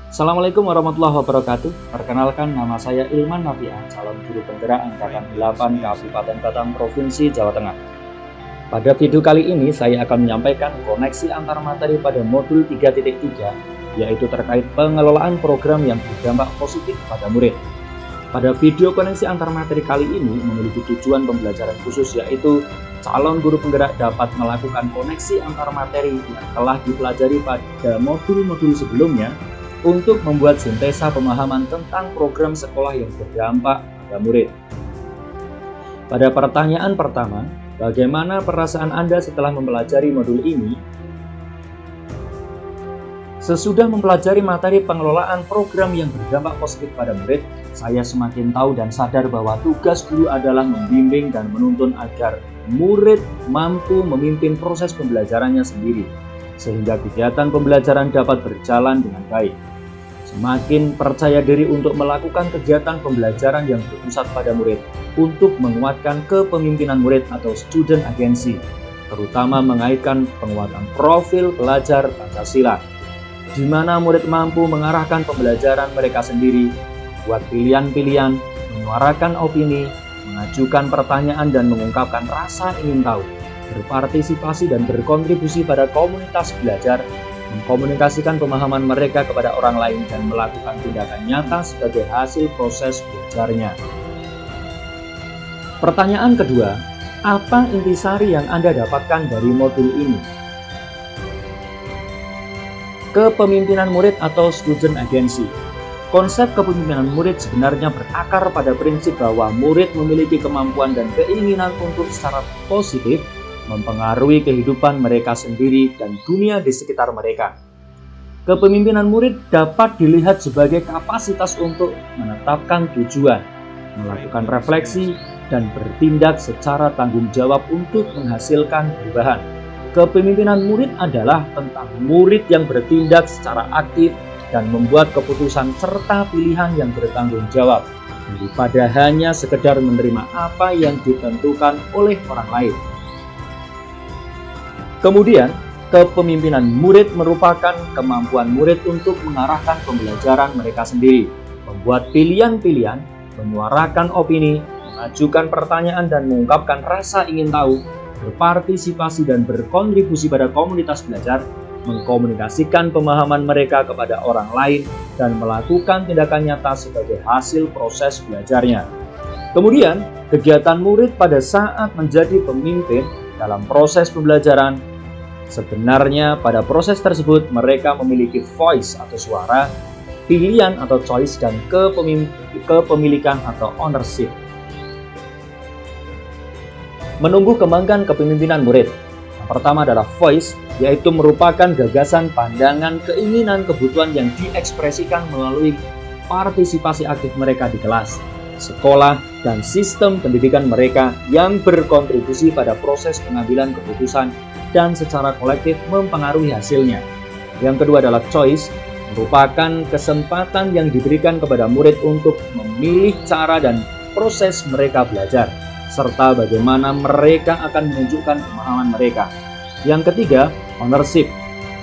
Assalamualaikum warahmatullahi wabarakatuh. Perkenalkan, nama saya Ilman Nafian, calon guru penggerak angkatan 8 Kabupaten Batang, Provinsi Jawa Tengah. Pada video kali ini saya akan menyampaikan koneksi antar materi pada modul 3.3, yaitu terkait pengelolaan program yang berdampak positif pada murid. Pada video koneksi antar materi kali ini memiliki tujuan pembelajaran khusus, yaitu calon guru penggerak dapat melakukan koneksi antar materi yang telah dipelajari pada modul-modul sebelumnya untuk membuat sintesa pemahaman tentang program sekolah yang berdampak pada murid. Pada pertanyaan pertama, bagaimana perasaan Anda setelah mempelajari modul ini? Sesudah mempelajari materi pengelolaan program yang berdampak positif pada murid, saya semakin tahu dan sadar bahwa tugas guru adalah membimbing dan menuntun agar murid mampu memimpin proses pembelajarannya sendiri, sehingga kegiatan pembelajaran dapat berjalan dengan baik. Semakin percaya diri untuk melakukan kegiatan pembelajaran yang berpusat pada murid untuk menguatkan kepemimpinan murid atau student agency, terutama mengaitkan penguatan profil pelajar Pancasila, di mana murid mampu mengarahkan pembelajaran mereka sendiri, buat pilihan-pilihan, menyuarakan opini, mengajukan pertanyaan dan mengungkapkan rasa ingin tahu, berpartisipasi dan berkontribusi pada komunitas belajar, mengkomunikasikan pemahaman mereka kepada orang lain, dan melakukan tindakan nyata sebagai hasil proses belajarnya. Pertanyaan kedua, apa intisari yang Anda dapatkan dari modul ini? Kepemimpinan murid atau student agency. Konsep kepemimpinan murid sebenarnya berakar pada prinsip bahwa murid memiliki kemampuan dan keinginan untuk secara positif mempengaruhi kehidupan mereka sendiri dan dunia di sekitar mereka. Kepemimpinan murid dapat dilihat sebagai kapasitas untuk menetapkan tujuan, melakukan refleksi, dan bertindak secara tanggung jawab untuk menghasilkan perubahan. Kepemimpinan murid adalah tentang murid yang bertindak secara aktif dan membuat keputusan serta pilihan yang bertanggung jawab, daripada hanya sekedar menerima apa yang ditentukan oleh orang lain. Kemudian, kepemimpinan murid merupakan kemampuan murid untuk mengarahkan pembelajaran mereka sendiri, membuat pilihan-pilihan, menyuarakan opini, mengajukan pertanyaan dan mengungkapkan rasa ingin tahu, berpartisipasi dan berkontribusi pada komunitas belajar, mengkomunikasikan pemahaman mereka kepada orang lain, dan melakukan tindakan nyata sebagai hasil proses belajarnya. Kemudian, kegiatan murid pada saat menjadi pemimpin dalam proses pembelajaran, sebenarnya pada proses tersebut mereka memiliki voice atau suara, pilihan atau choice, dan kepemilikan atau ownership. Menumbuh kembangkan kepemimpinan murid. Yang pertama adalah voice, yaitu merupakan gagasan, pandangan, keinginan, kebutuhan yang diekspresikan melalui partisipasi aktif mereka di kelas, sekolah, dan sistem pendidikan mereka yang berkontribusi pada proses pengambilan keputusan dan secara kolektif mempengaruhi hasilnya. Yang kedua adalah choice, merupakan kesempatan yang diberikan kepada murid untuk memilih cara dan proses mereka belajar, serta bagaimana mereka akan menunjukkan pemahaman mereka. Yang ketiga, ownership,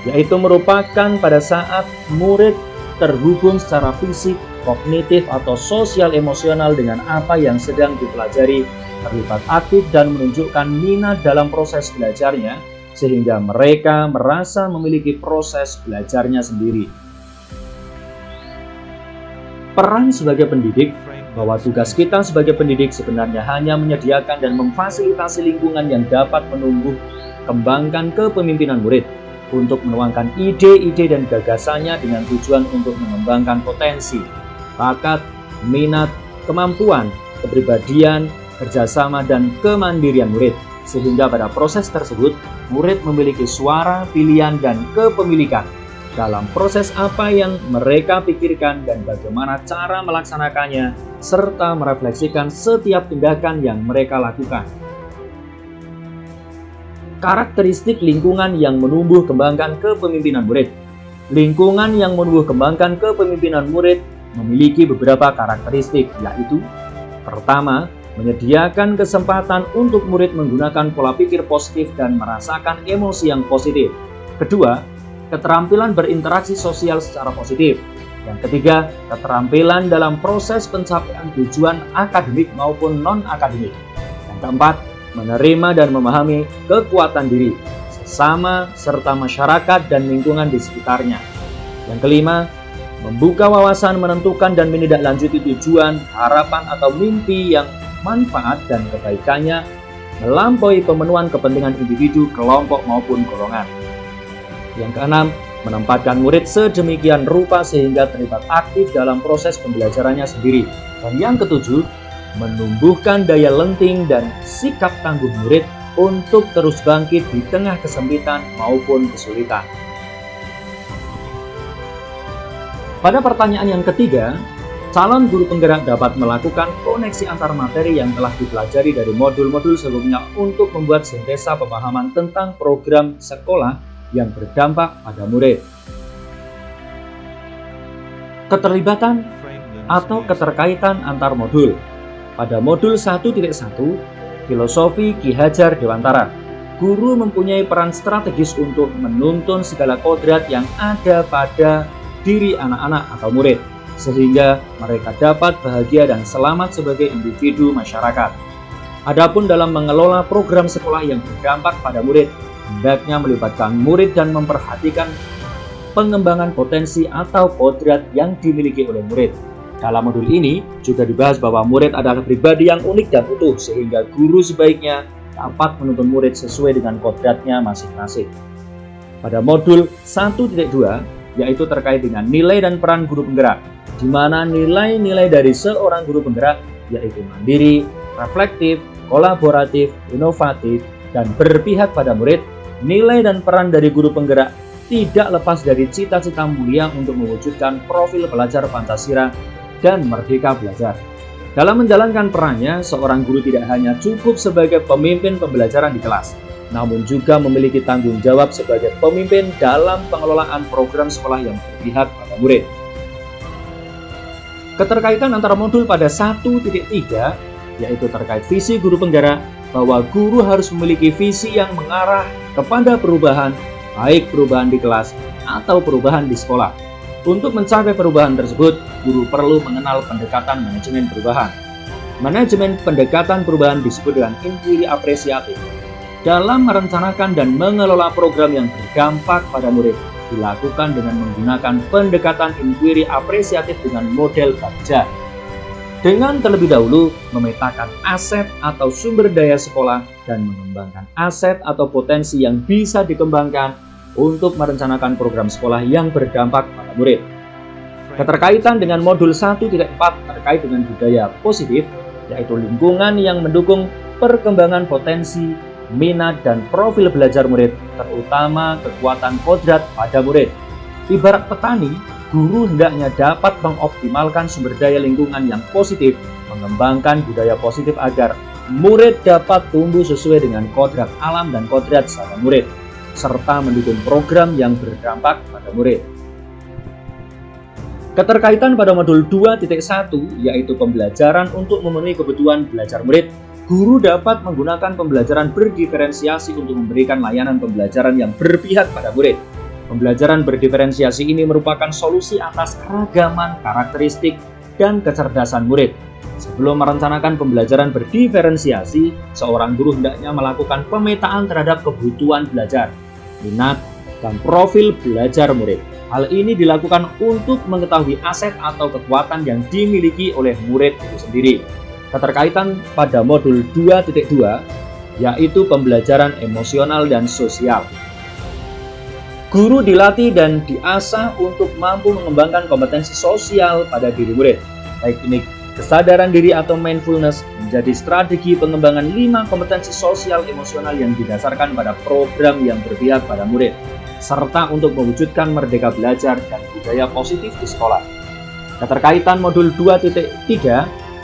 yaitu merupakan pada saat murid terhubung secara fisik, kognitif, atau sosial emosional dengan apa yang sedang dipelajari, terlibat aktif dan menunjukkan minat dalam proses belajarnya, sehingga mereka merasa memiliki proses belajarnya sendiri. Peran sebagai pendidik, bahwa tugas kita sebagai pendidik sebenarnya hanya menyediakan dan memfasilitasi lingkungan yang dapat menumbuh kembangkan kepemimpinan murid untuk menuangkan ide-ide dan gagasannya dengan tujuan untuk mengembangkan potensi, bakat, minat, kemampuan, kepribadian, kerjasama, dan kemandirian murid, sehingga pada proses tersebut murid memiliki suara, pilihan, dan kepemilikan dalam proses apa yang mereka pikirkan dan bagaimana cara melaksanakannya, serta merefleksikan setiap tindakan yang mereka lakukan. Karakteristik lingkungan yang menumbuh kembangkan kepemimpinan murid. Lingkungan yang menumbuh kembangkan kepemimpinan murid memiliki beberapa karakteristik, yaitu: pertama, menyediakan kesempatan untuk murid menggunakan pola pikir positif dan merasakan emosi yang positif. Kedua, keterampilan berinteraksi sosial secara positif. Yang ketiga, keterampilan dalam proses pencapaian tujuan akademik maupun non-akademik. Yang keempat, menerima dan memahami kekuatan diri, sesama, serta masyarakat dan lingkungan di sekitarnya. Yang kelima, membuka wawasan menentukan dan menindaklanjuti tujuan, harapan atau mimpi yang manfaat dan kebaikannya melampaui pemenuhan kepentingan individu, kelompok maupun golongan. Yang keenam, menempatkan murid sedemikian rupa sehingga terlibat aktif dalam proses pembelajarannya sendiri. Dan yang ketujuh, menumbuhkan daya lenting dan sikap tangguh murid untuk terus bangkit di tengah kesempitan maupun kesulitan. Pada pertanyaan yang ketiga, calon guru penggerak dapat melakukan koneksi antar materi yang telah dipelajari dari modul-modul sebelumnya untuk membuat sintesa pemahaman tentang program sekolah yang berdampak pada murid. Keterlibatan atau keterkaitan antar modul. Pada modul 1.1, Filosofi Ki Hajar Dewantara, guru mempunyai peran strategis untuk menuntun segala kodrat yang ada pada diri anak-anak atau murid, sehingga mereka dapat bahagia dan selamat sebagai individu masyarakat. Adapun dalam mengelola program sekolah yang berdampak pada murid, hendaknya melibatkan murid dan memperhatikan pengembangan potensi atau kodrat yang dimiliki oleh murid. Dalam modul ini juga dibahas bahwa murid adalah pribadi yang unik dan utuh, sehingga guru sebaiknya dapat menuntun murid sesuai dengan kodratnya masing-masing. Pada modul 1.2, yaitu terkait dengan nilai dan peran guru penggerak, di mana nilai-nilai dari seorang guru penggerak yaitu mandiri, reflektif, kolaboratif, inovatif, dan berpihak pada murid. Nilai dan peran dari guru penggerak tidak lepas dari cita-cita mulia untuk mewujudkan profil pelajar Pancasila dan merdeka belajar. Dalam menjalankan perannya, seorang guru tidak hanya cukup sebagai pemimpin pembelajaran di kelas, namun juga memiliki tanggung jawab sebagai pemimpin dalam pengelolaan program sekolah yang berpihak pada murid. Keterkaitan antara modul pada 1.3, yaitu terkait visi guru penggerak, bahwa guru harus memiliki visi yang mengarah kepada perubahan, baik perubahan di kelas atau perubahan di sekolah. Untuk mencapai perubahan tersebut, guru perlu mengenal pendekatan manajemen perubahan. Manajemen pendekatan perubahan disebut dengan inquiry apresiatif. Dalam merencanakan dan mengelola program yang berdampak pada murid, dilakukan dengan menggunakan pendekatan inquiry apresiatif dengan model Bagja. Dengan terlebih dahulu memetakan aset atau sumber daya sekolah dan mengembangkan aset atau potensi yang bisa dikembangkan untuk merencanakan program sekolah yang berdampak pada murid. Keterkaitan dengan modul 1.4 terkait dengan budaya positif, yaitu lingkungan yang mendukung perkembangan potensi, minat, dan profil belajar murid, terutama kekuatan kodrat pada murid. Ibarat petani, guru hendaknya dapat mengoptimalkan sumber daya lingkungan yang positif, mengembangkan budaya positif agar murid dapat tumbuh sesuai dengan kodrat alam dan kodrat sang murid, serta mendukung program yang berdampak pada murid. Keterkaitan pada modul 2.1, yaitu pembelajaran untuk memenuhi kebutuhan belajar murid, guru dapat menggunakan pembelajaran berdiferensiasi untuk memberikan layanan pembelajaran yang berpihak pada murid. Pembelajaran berdiferensiasi ini merupakan solusi atas keragaman karakteristik dan kecerdasan murid. Sebelum merencanakan pembelajaran berdiferensiasi, seorang guru hendaknya melakukan pemetaan terhadap kebutuhan belajar, minat, dan profil belajar murid. Hal ini dilakukan untuk mengetahui aset atau kekuatan yang dimiliki oleh murid itu sendiri. Keterkaitan pada modul 2.2, yaitu pembelajaran emosional dan sosial. Guru dilatih dan diasah untuk mampu mengembangkan kompetensi sosial pada diri murid, baik ini kesadaran diri atau mindfulness, menjadi strategi pengembangan 5 kompetensi sosial emosional yang didasarkan pada program yang berpihak pada murid, serta untuk mewujudkan merdeka belajar dan budaya positif di sekolah. Keterkaitan modul 2.3,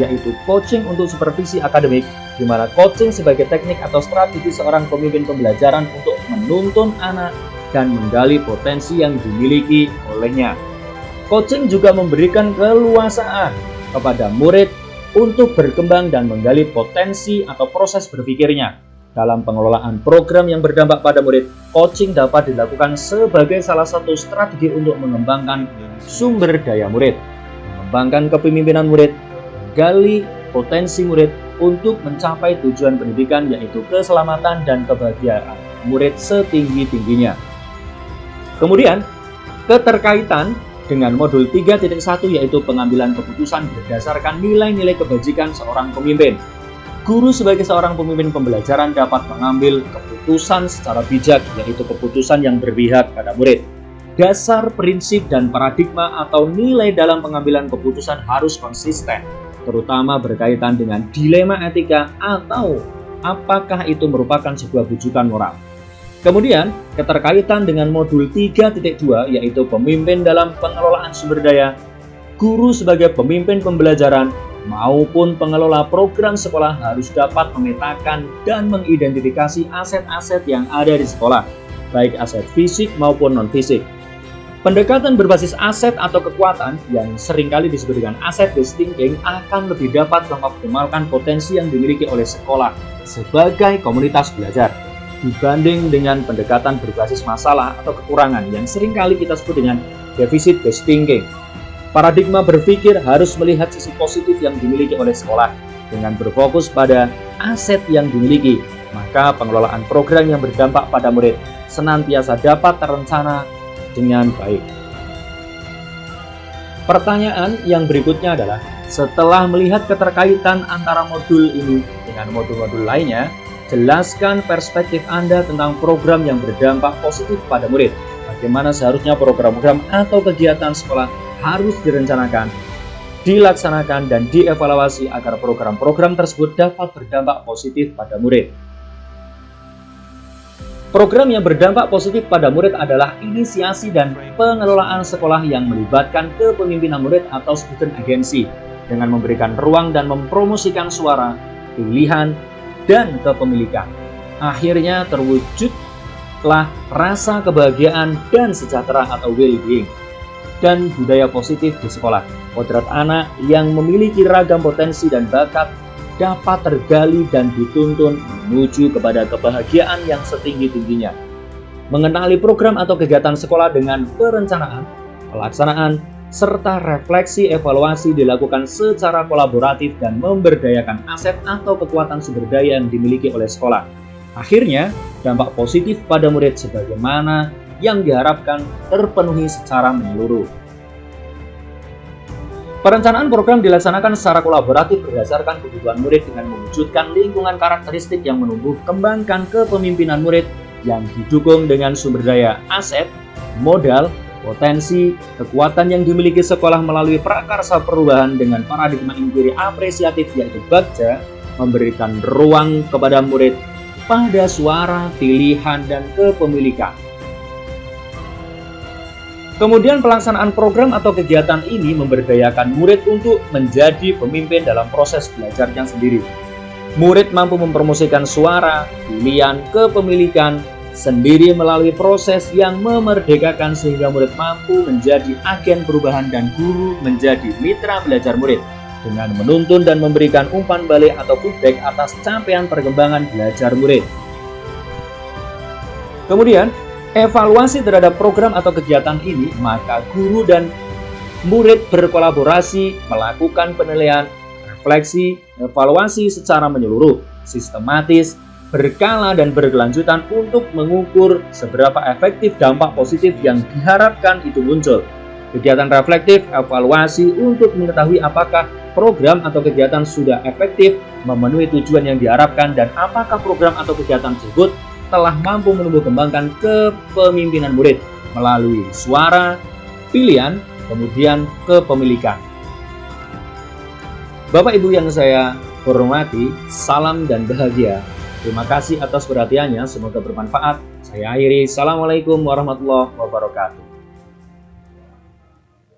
yaitu coaching untuk supervisi akademik, di mana coaching sebagai teknik atau strategi seorang pemimpin pembelajaran untuk menuntun anak dan menggali potensi yang dimiliki olehnya. Coaching juga memberikan keleluasaan kepada murid untuk berkembang dan menggali potensi atau proses berpikirnya. Dalam pengelolaan program yang berdampak pada murid, coaching dapat dilakukan sebagai salah satu strategi untuk mengembangkan sumber daya murid, mengembangkan kepemimpinan murid, menggali potensi murid untuk mencapai tujuan pendidikan, yaitu keselamatan dan kebahagiaan murid setinggi-tingginya. Kemudian, keterkaitan dengan modul 3.1 yaitu pengambilan keputusan berdasarkan nilai-nilai kebajikan seorang pemimpin. Guru sebagai seorang pemimpin pembelajaran dapat mengambil keputusan secara bijak, yaitu keputusan yang berpihak pada murid. Dasar, prinsip, dan paradigma atau nilai dalam pengambilan keputusan harus konsisten, terutama berkaitan dengan dilema etika atau apakah itu merupakan sebuah bujukan moral. Kemudian, keterkaitan dengan modul 3.2 yaitu pemimpin dalam pengelolaan sumber daya. Guru sebagai pemimpin pembelajaran maupun pengelola program sekolah harus dapat memetakan dan mengidentifikasi aset-aset yang ada di sekolah, baik aset fisik maupun non-fisik. Pendekatan berbasis aset atau kekuatan yang seringkali disebut dengan asset-based thinking akan lebih dapat mengoptimalkan potensi yang dimiliki oleh sekolah sebagai komunitas belajar, dibanding dengan pendekatan berbasis masalah atau kekurangan yang seringkali kita sebut dengan deficit-based thinking. Paradigma berpikir harus melihat sisi positif yang dimiliki oleh sekolah dengan berfokus pada aset yang dimiliki, maka pengelolaan program yang berdampak pada murid senantiasa dapat terencana dengan baik. Pertanyaan yang berikutnya adalah, setelah melihat keterkaitan antara modul ini dengan modul-modul lainnya, jelaskan perspektif Anda tentang program yang berdampak positif pada murid. Bagaimana seharusnya program-program atau kegiatan sekolah harus direncanakan, dilaksanakan, dan dievaluasi agar program-program tersebut dapat berdampak positif pada murid. Program yang berdampak positif pada murid adalah inisiasi dan pengelolaan sekolah yang melibatkan kepemimpinan murid atau student agency dengan memberikan ruang dan mempromosikan suara, pilihan, dan kepemilikan. Akhirnya terwujudlah rasa kebahagiaan dan sejahtera atau well-being dan budaya positif di sekolah. Kodrat anak yang memiliki ragam potensi dan bakat dapat tergali dan dituntun menuju kepada kebahagiaan yang setinggi-tingginya. Mengenali program atau kegiatan sekolah dengan perencanaan, pelaksanaan, serta refleksi evaluasi dilakukan secara kolaboratif dan memberdayakan aset atau kekuatan sumber daya yang dimiliki oleh sekolah. Akhirnya, dampak positif pada murid sebagaimana yang diharapkan terpenuhi secara menyeluruh. Perencanaan program dilaksanakan secara kolaboratif berdasarkan kebutuhan murid dengan mewujudkan lingkungan karakteristik yang menumbuh kembangkan kepemimpinan murid yang didukung dengan sumber daya aset, modal, potensi, kekuatan yang dimiliki sekolah melalui prakarsa perubahan dengan paradigma inquiry apresiatif yaitu BAGJA, memberikan ruang kepada murid pada suara, pilihan, dan kepemilikan. Kemudian pelaksanaan program atau kegiatan ini memberdayakan murid untuk menjadi pemimpin dalam proses belajarnya sendiri. Murid mampu mempromosikan suara, pilihan, kepemilikan sendiri melalui proses yang memerdekakan sehingga murid mampu menjadi agen perubahan dan guru menjadi mitra belajar murid dengan menuntun dan memberikan umpan balik atau feedback atas capaian perkembangan belajar murid. Kemudian, evaluasi terhadap program atau kegiatan ini, maka guru dan murid berkolaborasi melakukan penilaian, refleksi, evaluasi secara menyeluruh, sistematis, berkala, dan berkelanjutan untuk mengukur seberapa efektif dampak positif yang diharapkan itu muncul. Kegiatan reflektif, evaluasi untuk mengetahui apakah program atau kegiatan sudah efektif memenuhi tujuan yang diharapkan dan apakah program atau kegiatan tersebut telah mampu menumbuh kembangkan kepemimpinan murid melalui suara, pilihan, kemudian kepemilikan. Bapak Ibu yang saya hormati, salam dan bahagia. Terima kasih atas perhatiannya, semoga bermanfaat. Saya akhiri. Assalamualaikum warahmatullahi wabarakatuh.